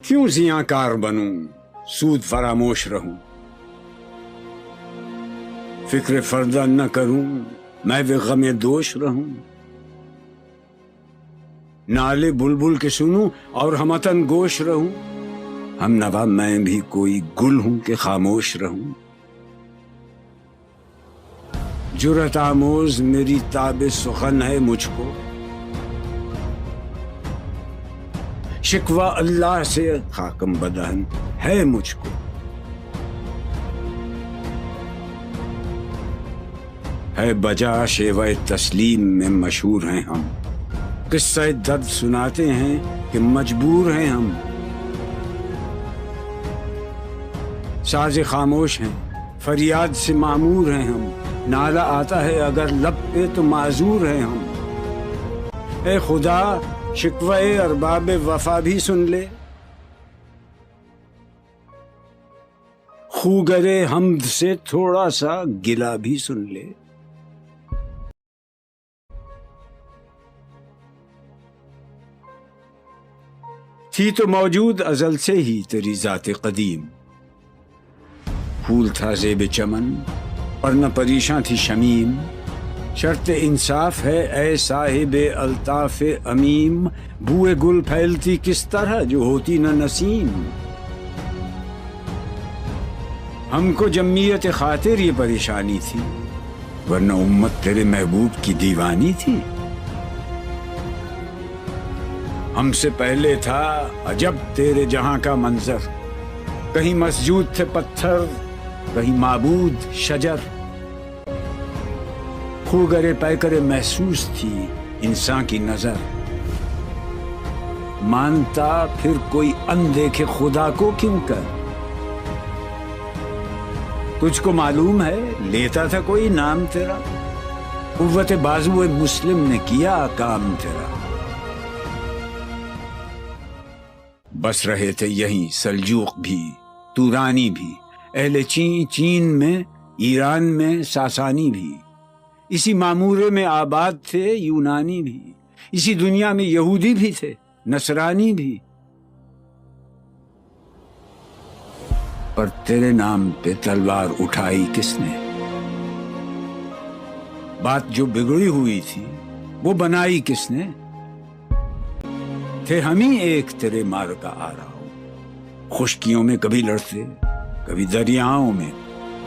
کیوں زیاں کار بنوں، سود فراموش رہوں، فکر فردہ نہ کروں، میں بھی غم دوش رہوں، نالے بلبل کے سنوں اور ہمتن گوش رہوں، ہم نوا میں بھی کوئی گل ہوں کہ خاموش رہوں، جرأت آموز میری تاب سخن ہے مجھ کو، شکوہ اللہ سے خاکم بدہن ہے مجھ کو، ہے بجا شیوہ تسلیم میں مشہور ہیں ہم، قصہ درد سناتے ہیں کہ مجبور ہیں ہم، ساز خاموش ہیں فریاد سے معمور ہیں ہم، نالہ آتا ہے اگر لب پہ تو معذور ہیں ہم، اے خدا شکوہ ارباب وفا بھی سن لے، خوگرے حمد سے تھوڑا سا گلہ بھی سن لے، تھی تو موجود ازل سے ہی تیری ذات قدیم، پھول تھا زیب چمن ورنہ پریشاں تھی شمیم، شرط انصاف ہے اے صاحب الطاف امیم، بوئے گل پھیلتی کس طرح جو ہوتی نہ نسیم، ہم کو جمعیت خاطر یہ پریشانی تھی ورنہ امت تیرے محبوب کی دیوانی تھی، ہم سے پہلے تھا عجب تیرے جہاں کا منظر، کہیں مسجود تھے پتھر کہیں معبود شجر، خوگرے پیکرے محسوس تھی انسان کی نظر، مانتا پھر کوئی اندیکھے خدا کو کیوں کر، تجھ کو معلوم ہے لیتا تھا کوئی نام تیرا، قوت بازو مسلم نے کیا کام تیرا، بس رہے تھے یہیں سلجوق بھی تورانی بھی، اہل چین میں ایران میں ساسانی بھی، اسی معمورے میں آباد تھے یونانی بھی، اسی دنیا میں یہودی بھی تھے نصرانی بھی، پر تیرے نام پہ تلوار اٹھائی کس نے، بات جو بگڑی ہوئی تھی وہ بنائی کس نے، تھے ہم ہی ایک تیرے مار کا آ رہا ہو، خشکیوں میں کبھی لڑتے کبھی دریاؤں میں،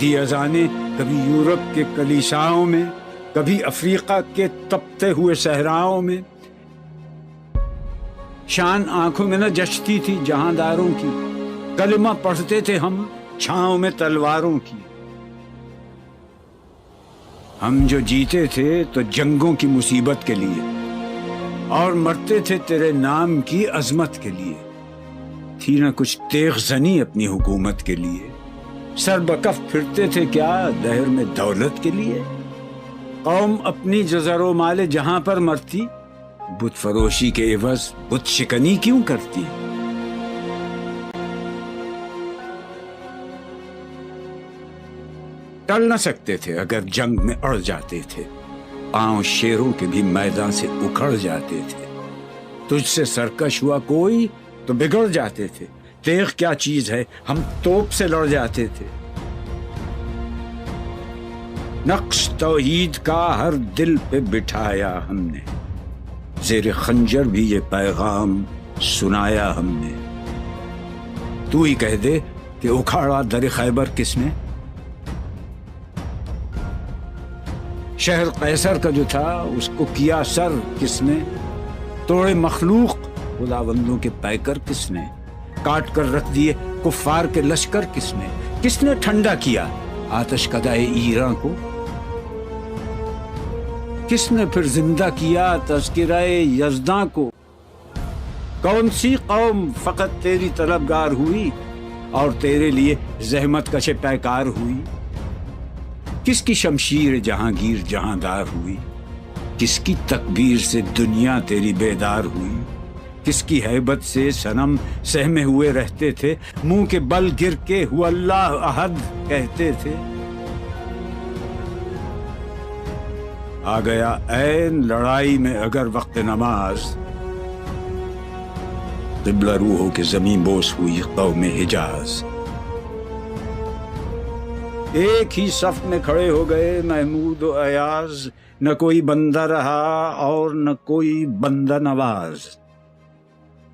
دی اذانیں کبھی یورپ کے کلیساؤں میں، کبھی افریقہ کے تپتے ہوئے صحراؤں میں، شان آنکھوں میں نہ جچتی تھی جہانداروں کی، کلمہ پڑھتے تھے ہم چھاؤں میں تلواروں کی، ہم جو جیتے تھے تو جنگوں کی مصیبت کے لیے اور مرتے تھے تیرے نام کی عظمت کے لیے، تھی نہ کچھ تیغ زنی اپنی حکومت کے لیے، سر بکف پھرتے تھے کیا دہر میں دولت کے لیے، قوم اپنی جزر و مال جہاں پر مرتی، بت فروشی کے عوض بت شکنی کیوں کرتی، ٹل نہ سکتے تھے اگر جنگ میں اڑ جاتے تھے، پاؤں شیروں کے بھی میدان سے اکھڑ جاتے تھے، تجھ سے سرکش ہوا کوئی تو بگڑ جاتے تھے، تیغ کیا چیز ہے ہم توپ سے لڑ جاتے تھے، نقش توحید کا ہر دل پہ بٹھایا ہم نے، زیر خنجر بھی یہ پیغام سنایا ہم نے، تو ہی کہہ دے کہ اکھاڑا در خیبر کس نے، شہر قیصر کا جو تھا اس کو کیا سر کس نے، توڑے مخلوق خداوندوں کے پیکر کس نے، کاٹ کر رکھ دیے کفار کے لشکر کس نے ٹھنڈا کیا آتش کدائے ایراں کو، کس نے پھر زندہ کیا تذکرہ یزداں کو، کون سی قوم فقط تیری طلبگار ہوئی اور تیرے لیے زحمت کش پیکار ہوئی، کس کی شمشیر جہانگیر جہاندار ہوئی، کس کی تکبیر سے دنیا تیری بیدار ہوئی، کس کی ہیبت سے صنم سہمے ہوئے رہتے تھے، منہ کے بل گر کے ہوا اللہ احد کہتے تھے، آ گیا عین لڑائی میں اگر وقت نماز، قبلہ رو ہو کے زمین بوس ہوئی قوم حجاز۔ ایک ہی صف میں کھڑے ہو گئے محمود و ایاز، نہ کوئی بندہ رہا اور نہ کوئی بندہ نواز۔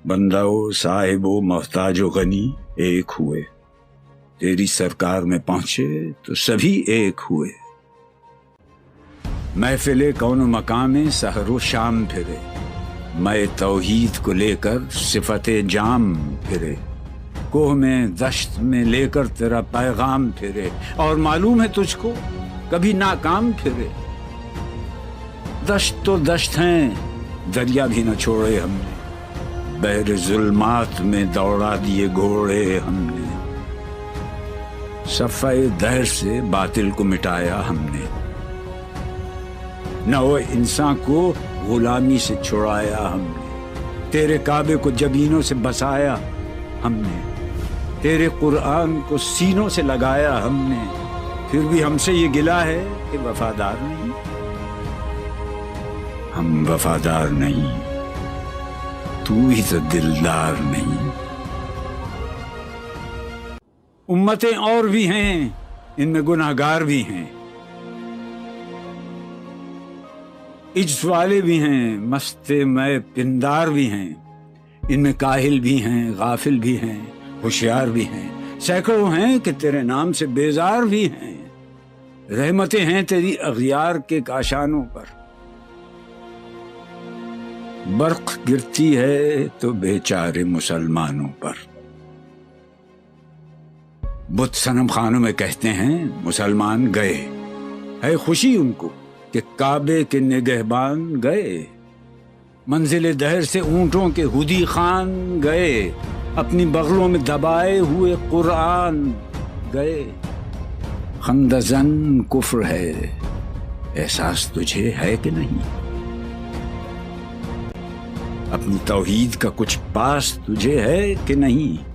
بندہ و صاحب و محتاج و غنی ایک ہوئے، تیری سرکار میں پہنچے تو سبھی ایک ہوئے۔ محفل کون و مقام میں سحر و شام پھرے، میں توحید کو لے کر صفت جام پھرے، کوہ میں دشت میں لے کر تیرا پیغام پھرے، اور معلوم ہے تجھ کو کبھی ناکام پھرے۔ دشت تو دشت ہیں، دریا بھی نہ چھوڑے ہم نے، بحر ظلمات میں دوڑا دیے گھوڑے ہم نے، صفحہ دہر سے باطل کو مٹایا ہم نے، نو انسان کو غلامی سے چھڑایا ہم نے، تیرے کعبے کو جبینوں سے بسایا ہم نے، تیرے قرآن کو سینوں سے لگایا ہم نے، پھر بھی ہم سے یہ گلہ ہے کہ وفادار نہیں۔ ہم وفادار نہیں، تو ہی تو دلدار نہیں۔ امتیں اور بھی ہیں، ان میں گناہگار بھی ہیں، عجز والے بھی ہیں، مست میں پندار بھی ہیں، ان میں کاہل بھی ہیں، غافل بھی ہیں، ہوشیار بھی ہیں، سینکڑوں ہیں کہ تیرے نام سے بیزار بھی ہیں۔ رحمتیں ہیں تیری اغیار کے کاشانوں پر، برق گرتی ہے تو بیچارے مسلمانوں پر۔ بت صنم خانوں میں کہتے ہیں مسلمان گئے، ہے خوشی ان کو کہ کعبے کے نگہبان گئے، منزل دہر سے اونٹوں کے ہدی خان گئے، اپنی بغلوں میں دبائے ہوئے قرآن گئے۔ خندزن کفر ہے، احساس تجھے ہے کہ نہیں؟ اپنی توحید کا کچھ پاس تجھے ہے کہ نہیں؟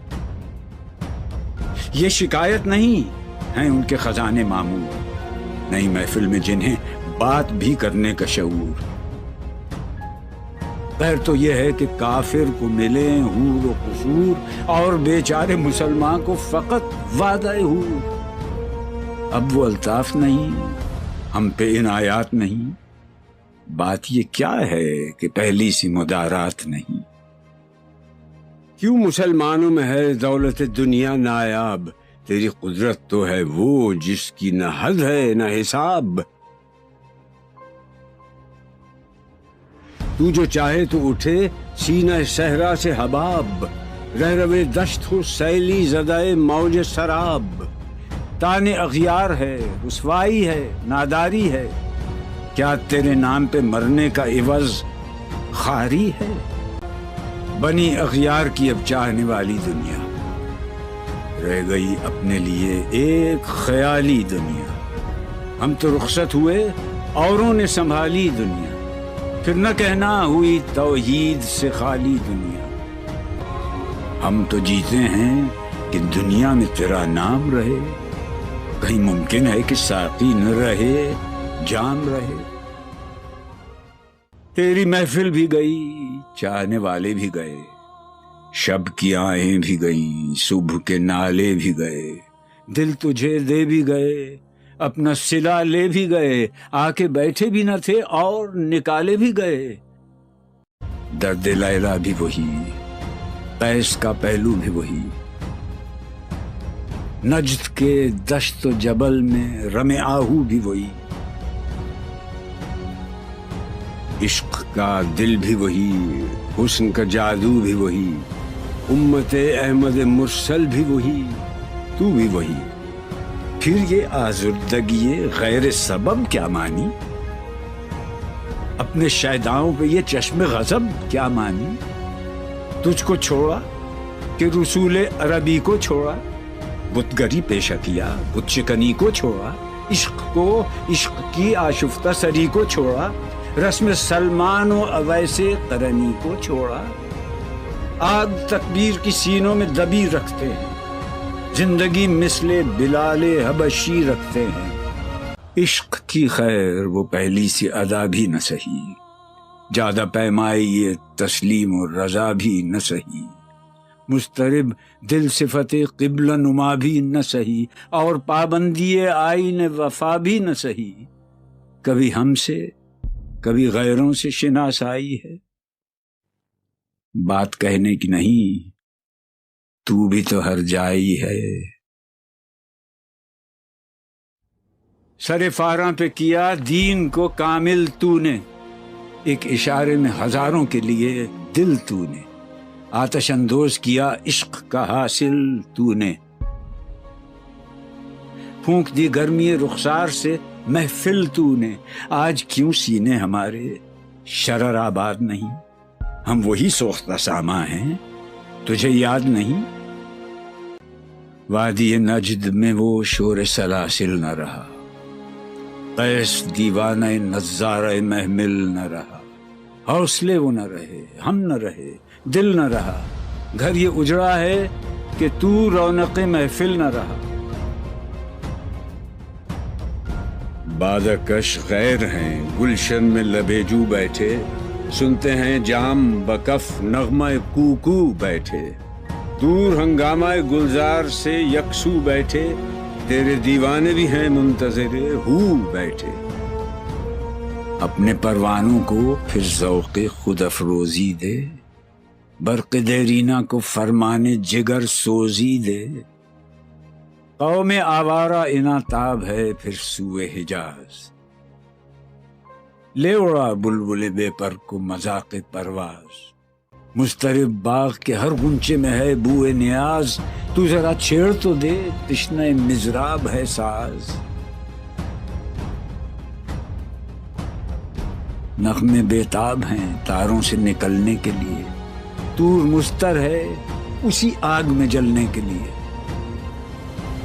یہ شکایت نہیں ہیں ان کے خزانے معمور، نئی محفل میں جنہیں بات بھی کرنے کا شعور۔ خیر تو یہ ہے کہ کافر کو ملے حور و قصور، اور بیچارے مسلمان کو فقط وعدہ حور۔ اب وہ الطاف نہیں، ہم پہ عنایات نہیں، بات یہ کیا ہے کہ پہلی سی مدارات نہیں۔ کیوں مسلمانوں میں ہے دولت دنیا نایاب، تیری قدرت تو ہے وہ جس کی نہ حد ہے نہ حساب۔ تو جو چاہے تو اٹھے سینہ صحرا سے حباب، رہ روے دشت ہو سیلی زدہ موج سراب۔ تانے اغیار ہے، رسوائی ہے، ناداری ہے، کیا تیرے نام پہ مرنے کا عوض خاری ہے؟ بنی اغیار کی اب چاہنے والی دنیا، رہ گئی اپنے لیے ایک خیالی دنیا۔ ہم تو رخصت ہوئے، اوروں نے سنبھالی دنیا، پھر نہ کہنا ہوئی توحید سے خالی دنیا۔ ہم تو جیتے ہیں کہ دنیا میں تیرا نام رہے، کہیں ممکن ہے کہ ساقی نہ رہے جام رہے۔ تیری محفل بھی گئی، چاہنے والے بھی گئے، شب کی آہیں بھی گئیں، صبح کے نالے بھی گئے، دل تجھے دے بھی گئے، اپنا صلہ لے بھی گئے، آ کے بیٹھے بھی نہ تھے اور نکالے بھی گئے۔ درد لیلا بھی وہی، قیس کا پہلو بھی وہی، نجد کے دشت و جبل میں رم آہو بھی وہی، عشق کا دل بھی وہی، حسن کا جادو بھی وہی، امت احمد مرسل بھی وہی، تو بھی وہی۔ پھر یہ آزردگی غیر سبب کیا مانی؟ اپنے شیداؤں پہ یہ چشم غضب کیا مانی؟ تجھ کو چھوڑا کہ رسول عربی کو چھوڑا، بتگری پیشہ کیا، بت شکنی کو چھوڑا، عشق کو، عشق کی آشفتہ سری کو چھوڑا، رسم سلمان و اویس قرنی کو چھوڑا۔ آگ تکبیر کی سینوں میں دبی رکھتے ہیں، زندگی مثل بلال حبشی رکھتے ہیں۔ عشق کی خیر وہ پہلی سی ادا بھی نہ سہی، زیادہ پیمائی یہ تسلیم و رضا بھی نہ سہی۔ مسترب دل صفت قبلہ نما بھی نہ سہی، اور پابندی آئین وفا بھی نہ سہی۔ کبھی ہم سے کبھی غیروں سے شناسائی ہے، بات کہنے کی نہیں، تو بھی تو ہر جائی ہے۔ سر فاراں پہ کیا دین کو کامل تو نے، ایک اشارے میں ہزاروں کے لیے دل تو نے، آتش اندوز کیا عشق کا حاصل تو نے، پھونک دی گرمی رخسار سے محفل تو نے۔ آج کیوں سینے ہمارے شرر آباد نہیں، ہم وہی سوختہ ساما ہیں، تجھے یاد نہیں؟ وادی نجد میں وہ شور سلاسل نہ رہا، قیس دیوانہ نظارہ محمل نہ رہا، حوصلے وہ نہ رہے، ہم نہ رہے، دل نہ رہا، گھر یہ اجڑا ہے کہ تو رونق محفل نہ رہا۔ بادکش غیر ہیں گلشن میں لبیجو بیٹھے، سنتے ہیں جام بکف نغمہ کوکو بیٹھے، دور ہنگامہ گلزار سے یکسو بیٹھے، تیرے دیوانے بھی ہیں منتظر ہو بیٹھے۔ اپنے پروانوں کو پھر ذوق خود افروزی دے، برق دیرینہ کو فرمانے جگر سوزی دے۔ قوم آوارہ اناتاب ہے پھر سوئے حجاز، لے اڑا بلبل بے پر کو مذاق پرواز۔ مضطرب باغ کے ہر غنچے میں ہے بوئے نیاز، تو ذرا چھیڑ تو دے تشنہ مضراب ہے ساز۔ نغمے بیتاب ہیں تاروں سے نکلنے کے لیے، طور مستر ہے اسی آگ میں جلنے کے لیے۔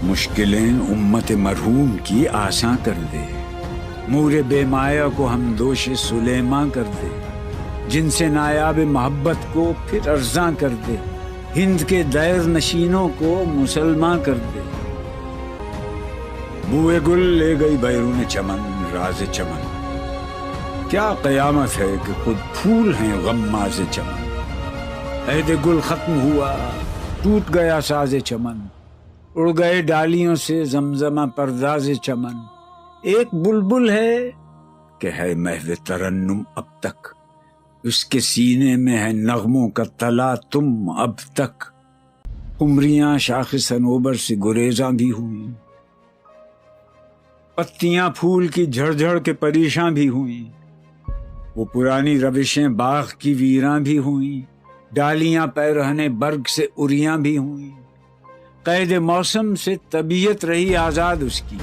مشکلیں امت مرحوم کی آساں کر دے، مور بے مایا کو ہم دوش سلیماں کر دے، جن سے نایاب محبت کو پھر ارزاں کر دے، ہند کے دیر نشینوں کو مسلماں کر دے۔ بوئے گل لے گئی بیرون چمن راز چمن، کیا قیامت ہے کہ خود پھول ہیں غماز چمن۔ عہد گل ختم ہوا ٹوٹ گیا ساز چمن، اڑ گئے ڈالیوں سے زمزمہ پرداز چمن۔ ایک بلبل ہے کہ ہے محو ترنم اب تک، اس کے سینے میں ہے نغموں کا تلا تم اب تک۔ قمریاں شاخ صنوبر سے گریزاں بھی ہوئیں، پتیاں پھول کی جھڑ جھڑ کے پریشاں بھی ہوئیں، وہ پرانی روشیں باغ کی ویراں بھی ہوئیں، ڈالیاں پیرہنے برگ سے اریاں بھی ہوئیں۔ قید موسم سے طبیعت رہی آزاد اس کی،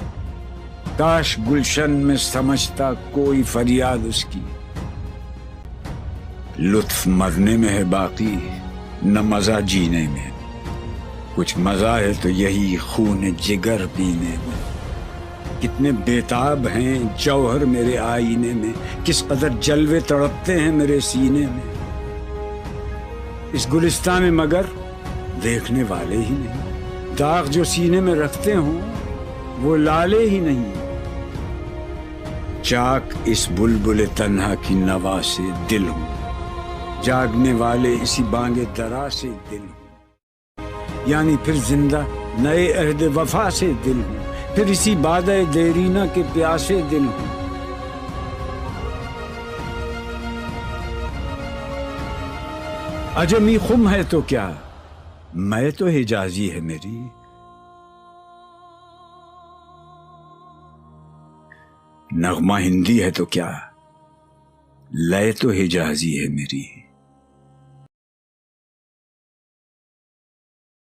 کاش گلشن میں سمجھتا کوئی فریاد اس کی۔ لطف مرنے میں ہے باقی نہ مزہ جینے میں، کچھ مزہ ہے تو یہی خون جگر پینے میں۔ کتنے بیتاب ہیں جوہر میرے آئینے میں، کس قدر جلوے تڑپتے ہیں میرے سینے میں۔ اس گلستان میں مگر دیکھنے والے ہی نہیں، داغ جو سینے میں رکھتے ہوں وہ لالے ہی نہیں۔ چاک اس بلبل تنہا کی نوا سے دل ہوں، جاگنے والے اسی بانگ درا سے دل ہوں، یعنی پھر زندہ نئے عہد وفا سے دل ہوں، پھر اسی بادہ دیرینہ کے پیاسے دل ہوں۔ عجمی خم ہے تو کیا، میں تو حجازی ہے میری، نغمہ ہندی ہے تو کیا، لے تو حجازی ہے میری۔